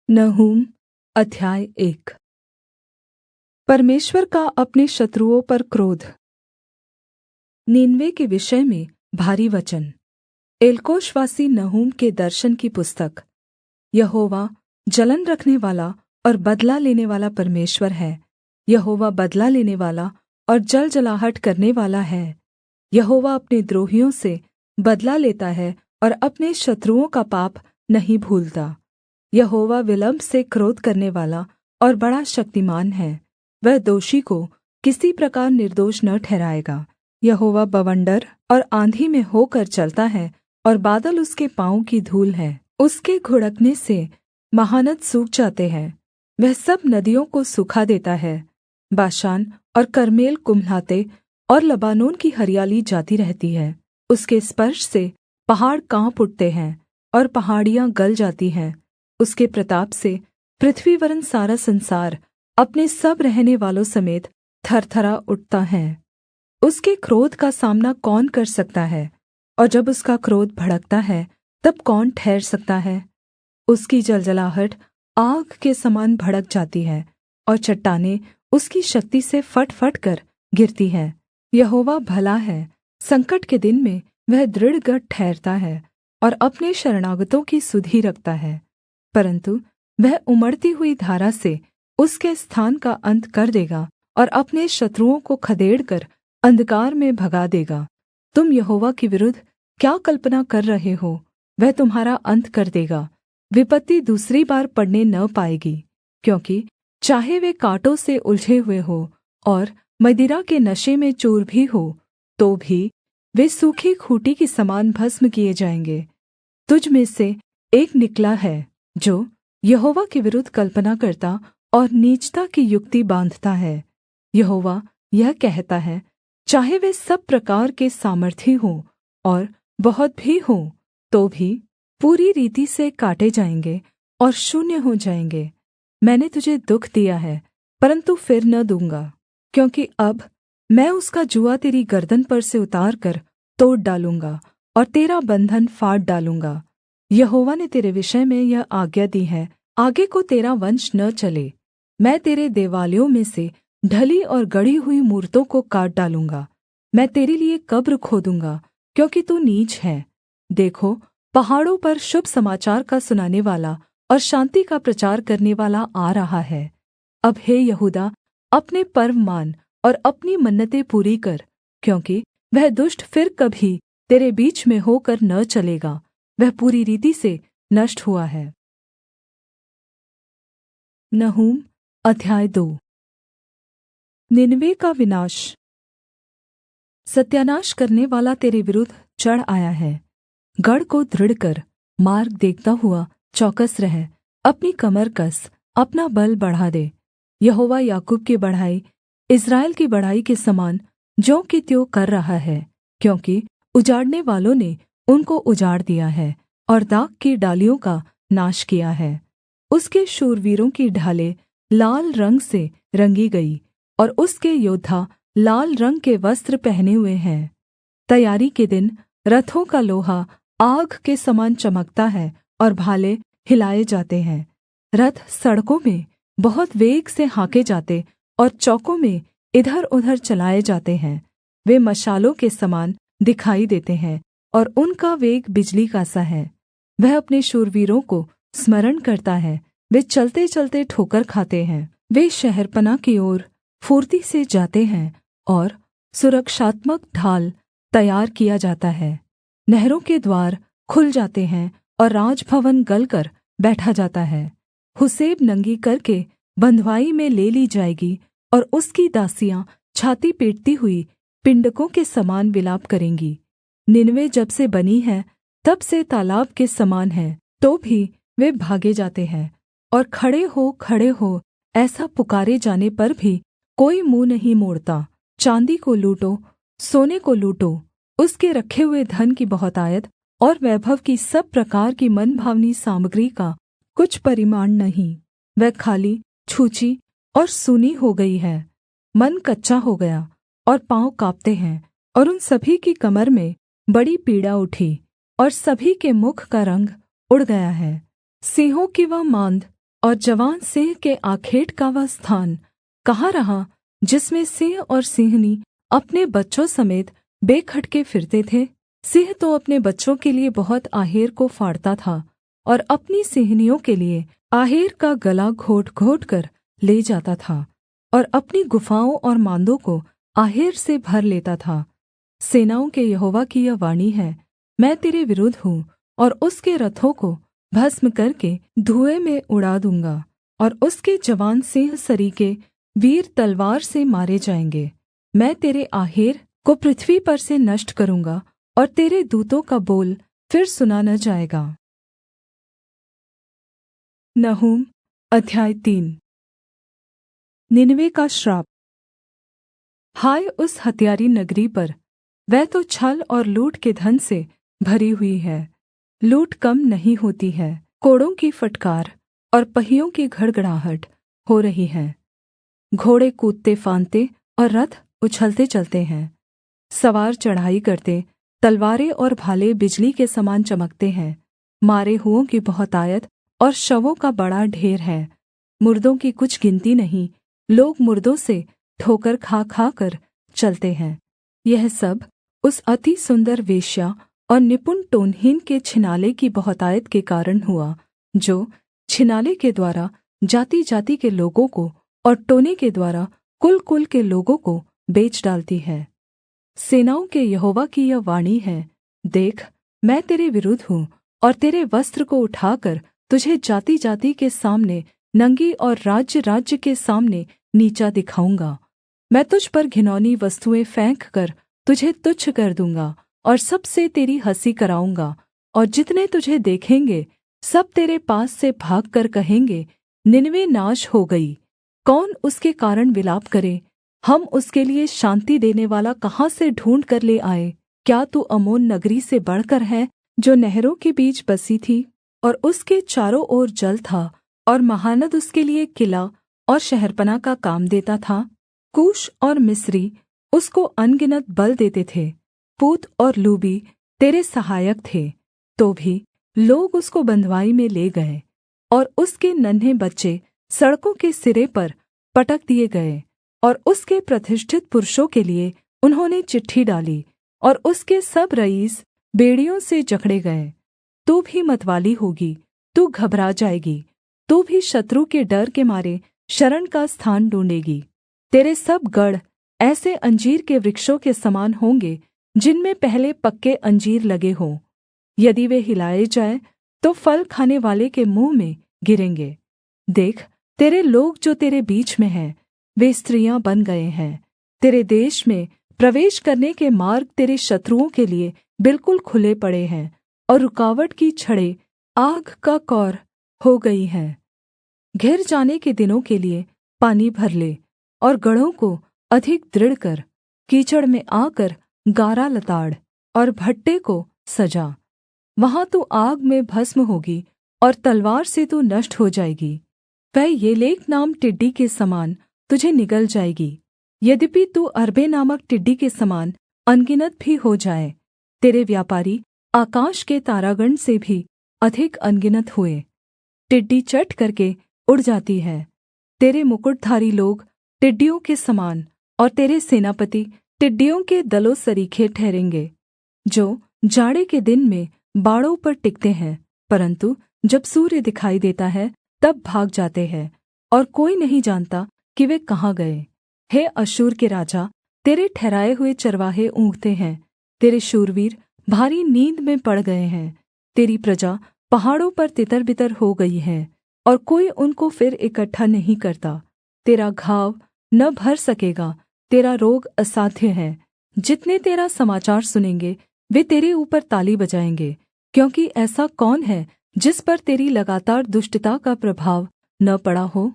नहूम अध्याय 1। परमेश्वर का अपने शत्रुओं पर क्रोध। नीनवे के विषय में भारी वचन। एलकोशवासी नहूम के दर्शन की पुस्तक। यहोवा जलन रखनेवाला और बदला लेनेवाला परमेश्वर है। यहोवा बदला लेनेवाला और जलजलाहट करनेवाला है। यहोवा अपने द्रोहियों से बदला लेता है और अपने शत्रुओं का पाप नहीं भूलता। यहोवा विलम्ब से क्रोध करनेवाला और बड़ा शक्तिमान है। वह दोषी को किसी प्रकार निर्दोष न ठहराएगा। यहोवा बवंडर और आँधी में होकर चलता है और बादल उसके पाँव की धूल है। उसके घुड़कने से महानद सूख जाते हैं। वह सब नदियों को सूखा देता है। बाशान और कर्मेल कुम्हलाते और लबानोन की हरियाली जाती रहती है। उसके स्पर्श से पहाड़ काँप उठते हैं और पहाड़ियाँ गल जाती हैं। उसके प्रताप से पृथ्वी वरन् सारा संसार अपने सब रहने वालों समेत थरथरा उठता है। उसके क्रोध का सामना कौन कर सकता है? और जब उसका क्रोध भड़कता है तब कौन ठहर सकता है? उसकी जलजलाहट आग के समान भड़क जाती है और चट्टानें उसकी शक्ति से फट फट कर गिरती हैं। यहोवा भला है, संकट के दिन में वह दृढ़ गढ़ ठहरता है और अपने शरणागतों की सुधि रखता है। परन्तु वह उमड़ती हुई धारा से उसके स्थान का अंत कर देगा और अपने शत्रुओं को खदेड़कर अंधकार में भगा देगा। तुम यहोवा के विरुद्ध क्या कल्पना कर रहे हो? वह तुम्हारा अंत कर देगा। विपत्ति दूसरी बार पड़ने न पाएगी, क्योंकि चाहे वे काँटों से उलझे हुए हो और मदिरा के नशे में चूर भी हो, तो भी वे सूखी खूँटी की समान भस्म किए जाएंगे। तुझ में से एक निकला है जो यहोवा के विरुद्ध कल्पना करता और नीचता की युक्ति बाँधता है। यहोवा यह कहता है, चाहे वे सब प्रकार के सामर्थी हों और बहुत भी हों, तो भी पूरी रीति से काटे जाएंगे और शून्य हो जाएंगे। मैंने तुझे दुःख दिया है, परन्तु फिर न दूँगा, क्योंकि अब मैं उसका जुआ तेरी गर्दन पर से उतार कर तोड़ डालूँगा और तेरा बन्धन फाड़ डालूँगा। यहोवा ने तेरे विषय में यह आज्ञा दी है, आगे को तेरा वंश न चले। मैं तेरे देवालयों में से ढली और गढ़ी हुई मूरतों को काट डालूँगा। मैं तेरे लिए कब्र खोदूँगा, क्योंकि तू नीच है। देखो, पहाड़ों पर शुभ समाचार का सुनानेवाला और शान्ति का प्रचार करनेवाला आ रहा है। अब हे यहूदा, अपने पर्व मान और अपनी मन्नतें पूरी कर, क्योंकि वह दुष्ट फिर कभी तेरे बीच में होकर न चलेगा। वह पूरी रीति से नष्ट हुआ है। नहूम अध्याय 2। निनवे का विनाश। सत्यानाश करने वाला तेरे विरुद्ध चढ़ आया है। गढ़ को दृढ़ कर, मार्ग देखता हुआ चौकस रह। अपनी कमर कस, अपना बल बढ़ा दे। यहोवा याकूब की बढ़ाई इस्राएल की बढ़ाई के समान ज्यों की त्यों कर रहा है, क्योंकि उजाड़ने वालों ने उनको उजाड़ दिया है और दाख की डालियों का नाश किया है। उसके शूरवीरों की ढालें लाल रंग से रंगी गई और उसके योद्धा लाल रंग के वस्त्र पहने हुए हैं। तैयारी के दिन रथों का लोहा आग के समान चमकता है और भाले हिलाए जाते हैं। रथ सड़कों में बहुत वेग से हाँके जाते और चौकों में इधर-उधर चलाए जाते हैं। वे मशालों के समान दिखाई देते हैं और उनका वेग बिजली का सा है। वह अपने शूरवीरों को स्मरण करता है। वे चलते-चलते ठोकर खाते हैं। वे शहरपनाह की ओर फुर्ती से जाते हैं और सुरक्षात्मक ढाल तैयार किया जाता है। नहरों के द्वार खुल जाते हैं और राजभवन गलकर बैठा जाता है। हुसेब नंगी करके बँधुआई में ले ली जाएगी और उसकी दासियाँ छाती पीटती हुई पिण्डकों के समान विलाप करेंगी। निनवे जब से बनी है तब से तालाब के समान है, तो भी वे भागे जाते हैं। और खड़े हो ऐसा पुकारे जाने पर भी कोई मुँह नहीं मोड़ता। चाँदी को लूटो, सोने को लूटो, उसके रखे हुए धन की बहुतायत और वैभव की सब प्रकार की मनभावनी सामग्री का कुछ परिमाण नहीं। वह खाली, छूछी और सूनी हो गई है। मन कच्चा हो गया और पाँव काँपते हैं, और उन सभी की कमर में बड़ी पीड़ा उठी और सभी के मुख का रंग उड़ गया है। सिंहों की वह माँद और जवान सिंह के आखेट का वह स्थान कहाँ रहा जिसमें सिंह और सिंहनी अपने बच्चों समेत बेखटके फिरते थे? सिंह तो अपने बच्चों के लिए बहुत आहेर को फाड़ता था और अपनी सिंहनियों के लिए आहेर का गला घोट घोट कर ले जाता था और अपनी गुफाओं और माँदों को आहेर से भर लेता था। सेनाओं के यहोवा की यह वाणी है, मैं तेरे विरुद्ध हूँ और उसके रथों को भस्म करके धुएँ में उड़ा दूँगा और उसके जवान सिंह सरीखे वीर तलवार से मारे जाएँगे। मैं तेरे आहेर को पृथ्वी पर से नष्ट करूँगा और तेरे दूतों का बोल फिर सुना न जाएगा। नहूम अध्याय 3। निनवे का श्राप। हाय उस हत्यारी नगरी पर, वह तो छल और लूट के धन से भरी हुई है। लूट कम नहीं होती है, कोड़ों की फटकार और पहियों की घड़घड़ाहट हो रही है। घोड़े कूदते फांदते और रथ उछलते चलते हैं। सवार चढ़ाई करते, तलवारें और भाले बिजली के समान चमकते हैं। मारे हुओं की बहुतायत और शवों का बड़ा ढेर है। मुर्दों की कुछ गिनती नहीं, लोग मुर्दों से ठोकर खा खा कर चलते हैं। यह सब उस अति सुंदर वेश्या और निपुण टोनहीन के छिनाले की बहुतायत के कारण हुआ, जो छिनाले के द्वारा जाति जाति के लोगों को और टोने के द्वारा कुल कुल के लोगों को बेच डालती है। सेनाओं के यहोवा की यह वाणी है, देख, मैं तेरे विरुद्ध हूँ और तेरे वस्त्र को उठाकर तुझे जाति जाति के सामने नंगी और राज्य राज्य के सामने नीचा दिखाऊँगा। मैं तुझ पर घिनौनी वस्तुएँ फेंक कर तुझे तुच्छ कर दूँगा और सबसे तेरी हँसी कराऊँगा। और जितने तुझे देखेंगे सब तेरे पास से भागकर कहेंगे, निनवे नाश हो गई। कौन उसके कारण विलाप करे? हम उसके लिए शान्ति देनेवाला कहाँ से ढूँढ़ कर ले आए? क्या तू अम्मोन नगरी से बढ़कर है, जो नहरों के बीच बसी थी और उसके चारों ओर जल था और महानद उसके लिए किला और शहरपनाह का काम देता था? कूश और मिस्री उसको अनगिनत बल देते थे। पूत और लूबी तेरे सहायक थे, तो भी लोग उसको बँधुआई में ले गए और उसके नन्हे बच्चे सड़कों के सिरे पर पटक दिए गए। और उसके प्रतिष्ठित पुरुषों के लिए उन्होंने चिट्ठी डाली और उसके सब रईस बेड़ियों से जकड़े गए। तू भी मतवाली होगी, तू घबरा जाएगी, तू भी शत्रु के डर के मारे शरण का स्थान ढूँढ़ेगी। तेरे सब गढ़ ऐसे अंजीर के वृक्षों के समान होंगे जिनमें पहले पक्के अंजीर लगे हों। यदि वे हिलाए जाएँ तो फल खाने वाले के मुँह में गिरेंगे। देख, तेरे लोग जो तेरे बीच में हैं, वे स्त्रियाँ बन गए हैं। तेरे देश में प्रवेश करने के मार्ग तेरे शत्रुओं के लिए बिल्कुल खुले पड़े हैं और रुकावट की छड़ें आग का कौर हो गई हैं। घिर जाने के दिनों के लिए पानी भर ले और गढ़ों को अधिक दृढ़ कर। कीचड़ में आकर गारा लताड़ और भट्ठे को सजा। वहाँ तू आग में भस्म होगी और तलवार से तू नष्ट हो जाएगी। वह येलेक नाम टिड्डी के समान तुझे निगल जाएगी, यद्यपि तू अरबे नामक टिड्डी के समान अनगिनत भी हो जाए। तेरे व्यापारी आकाश के तारागण से भी अधिक अनगिनत हुए। टिड्डी चट करके उड़ जाती है। तेरे मुकुटधारी लोग टिड्डियों के समान और तेरे सेनापति टिड्डियों के दलों सरीखे ठहरेंगे, जो जाड़े के दिन में बाड़ों पर टिकते हैं, परन्तु जब सूर्य दिखाई देता है तब भाग जाते हैं और कोई नहीं जानता कि वे कहाँ गए। हे अश्शूर के राजा, तेरे ठहराए हुए चरवाहे ऊँघते हैं। तेरे शूरवीर भारी नींद में पड़ गए हैं। तेरी प्रजा पहाड़ों पर तितर-बितर हो गई है और कोई उनको फिर इकट्ठा नहीं करता। तेरा घाव न भर सकेगा, तेरा रोग असाध्य है। जितने तेरा समाचार सुनेंगे वे तेरे ऊपर ताली बजाएंगे, क्योंकि ऐसा कौन है जिस पर तेरी लगातार दुष्टता का प्रभाव न पड़ा हो?